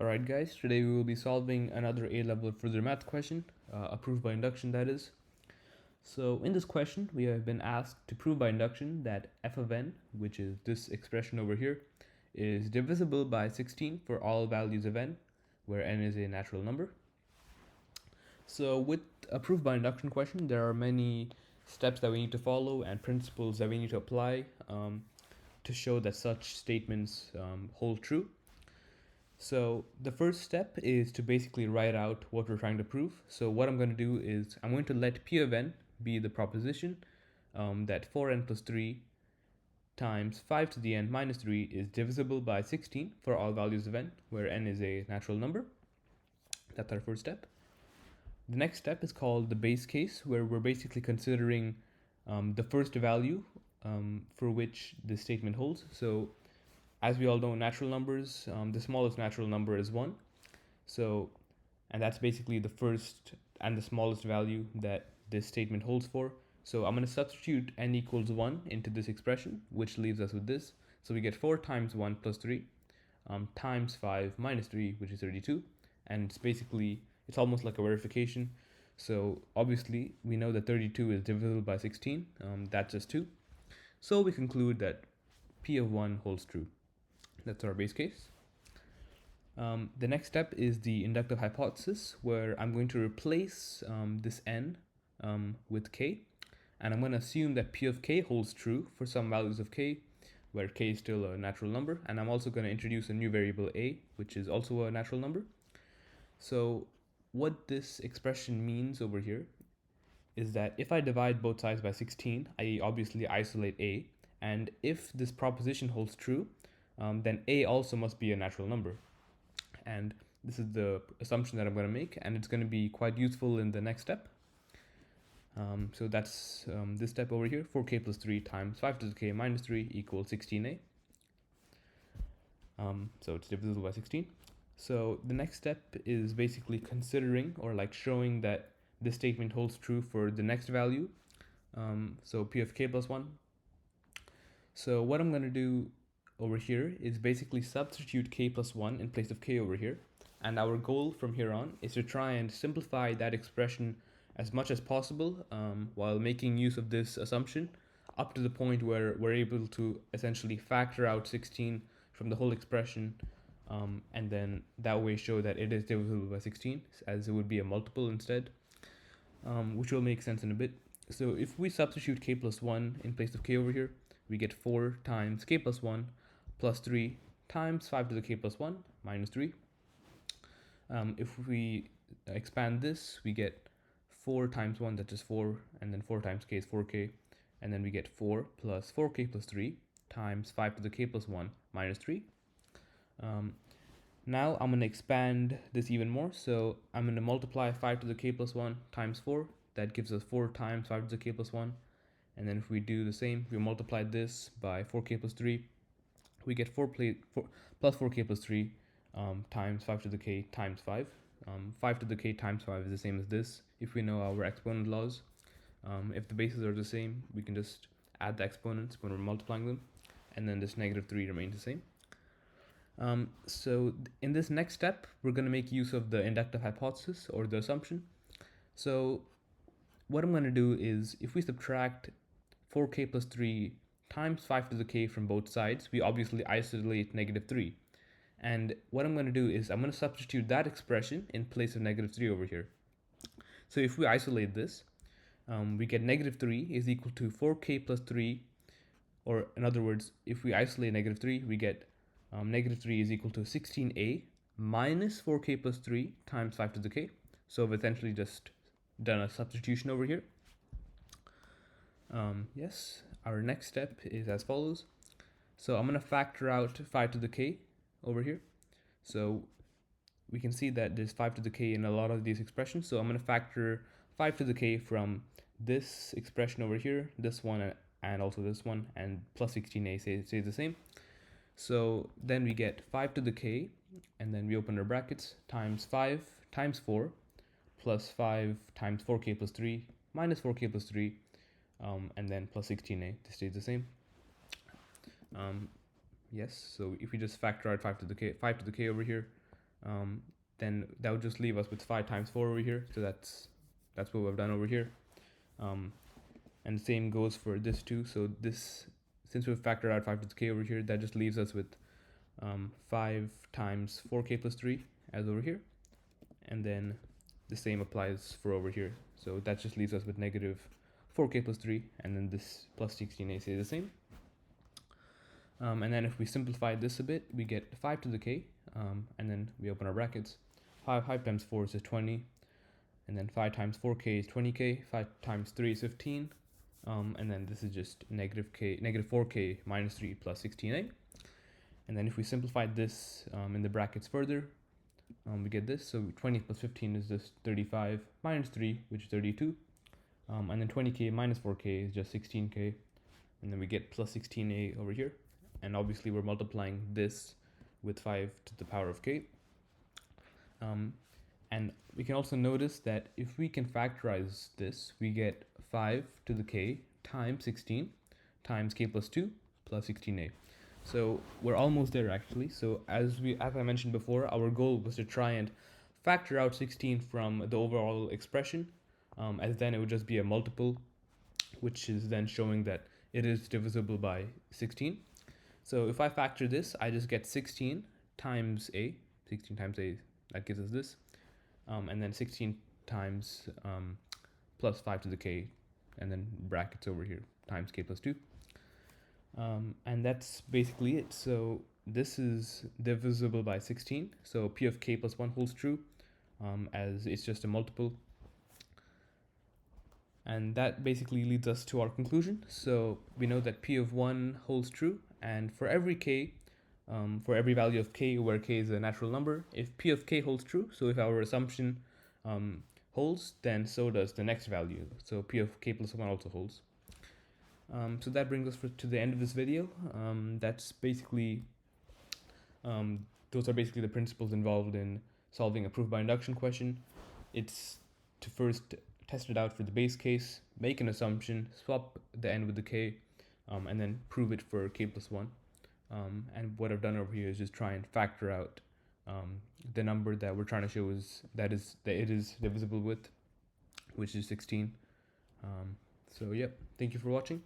Alright guys, today we will be solving another A-level further math question, approved by induction that is. So in this question, we have been asked to prove by induction that f of n, which is this expression over here, is divisible by 16 for all values of n, where n is a natural number. So with a proof by induction question, there are many steps that we need to follow and principles that we need to apply to show that such statements hold true. So the first step is to basically write out what we're trying to prove. So what I'm going to do is I'm going to let P of n be the proposition that 4n plus 3 times 5 to the n minus 3 is divisible by 16 for all values of n, where n is a natural number. That's our first step. The next step is called the base case, where we're basically considering the first value for which this statement holds. So as we all know, natural numbers, the smallest natural number is 1. So, and that's basically the first and the smallest value that this statement holds for. So I'm going to substitute n equals 1 into this expression, which leaves us with this. So we get 4 times 1 plus 3 times 5 minus 3, which is 32. And it's basically, it's almost like a verification. So obviously, we know that 32 is divisible by 16. That's just 2. So we conclude that P of 1 holds true. That's our base case. The next step is the inductive hypothesis, where I'm going to replace this n with k, and I'm going to assume that P of k holds true for some values of k, where k is still a natural number, and I'm also going to introduce a new variable a, which is also a natural number. So what this expression means over here is that if I divide both sides by 16, I obviously isolate a, and if this proposition holds true, then a also must be a natural number. And this is the assumption that I'm going to make, and it's going to be quite useful in the next step. So that's this step over here, 4k plus 3 times 5 to the k minus 3 equals 16a. So it's divisible by 16. So the next step is basically considering or like showing that this statement holds true for the next value. So p of k plus 1. So what I'm going to do over here is basically substitute k plus 1 in place of k over here, and our goal from here on is to try and simplify that expression as much as possible while making use of this assumption up to the point where we're able to essentially factor out 16 from the whole expression, and then that way show that it is divisible by 16, as it would be a multiple instead, which will make sense in a bit. So if we substitute k plus 1 in place of k over here, we get 4 times k plus 1 plus 3 times 5 to the k plus 1 minus 3. If we expand this, we get 4 times 1, that's just 4, and then 4 times k is 4k, and then we get 4 plus 4k plus 3 times 5 to the k plus 1 minus 3. Now I'm going to expand this even more, so I'm going to multiply 5 to the k plus 1 times 4. That gives us 4 times 5 to the k plus 1. And then if we do the same, we multiply this by 4k plus 3, we get 4 plus 4k plus 3 times 5 to the k times 5. 5 to the k times 5 is the same as this if we know our exponent laws. If the bases are the same, we can just add the exponents when we're multiplying them, and then this negative 3 remains the same. So in this next step, we're going to make use of the inductive hypothesis or the assumption. So what I'm going to do is, if we subtract 4k plus 3 times 5 to the k from both sides, we obviously isolate negative 3. And what I'm going to do is I'm going to substitute that expression in place of negative 3 over here. So if we isolate this, we get negative 3 is equal to 4k plus 3, or in other words, if we isolate negative 3, we get negative 3 is equal to 16a minus 4k plus 3 times 5 to the k. So I've essentially just done a substitution over here. Yes, our next step is as follows. So I'm going to factor out 5 to the k over here. So we can see that there's 5 to the k in a lot of these expressions. So I'm going to factor 5 to the k from this expression over here, this one, and also this one, and plus 16a stays the same. So then we get 5 to the k, and then we open our brackets, times 5 times 4, plus 5 times 4k plus 3, minus 4k plus 3, and then plus 16a. This stays the same. Yes, so if we just factor out 5 to the k over here, then that would just leave us with 5 times 4 over here. So that's what we've done over here. And the same goes for this too. So this, since we've factored out 5 to the k over here, that just leaves us with 5 times 4k plus 3 as over here. And then the same applies for over here. So that just leaves us with negative 4k plus 3, and then this plus 16a stays the same. And then if we simplify this a bit, we get 5 to the k, and then we open our brackets. 5 times 4 is 20, and then 5 times 4k is 20k, 5 times 3 is 15, and then this is just negative 4k minus 3 plus 16a. And then if we simplify this in the brackets further, we get this. So 20 plus 15 is just 35 minus 3, which is 32. And then 20k minus 4k is just 16k. And then we get plus 16a over here. And obviously we're multiplying this with 5 to the power of k. And we can also notice that if we can factorize this, we get 5 to the k times 16 times k plus 2 plus 16a. So we're almost there actually. So as I mentioned before, our goal was to try and factor out 16 from the overall expression, as then it would just be a multiple, which is then showing that it is divisible by 16. So if I factor this, I just get 16 times a, that gives us this, and then 16 times plus 5 to the k, and then brackets over here, times k plus 2. And that's basically it. So this is divisible by 16. So p of k plus 1 holds true, as it's just a multiple. And that basically leads us to our conclusion. So we know that p of 1 holds true, and for every k, for every value of k where k is a natural number, if p of k holds true, so if our assumption holds, then so does the next value. So p of k plus 1 also holds. So that brings us to the end of this video. That's basically, those are basically the principles involved in solving a proof by induction question. It's to first test it out for the base case, make an assumption, swap the n with the k, and then prove it for k plus 1. And what I've done over here is just try and factor out the number that we're trying to show is that it is divisible with, which is 16. So yep, thank you for watching.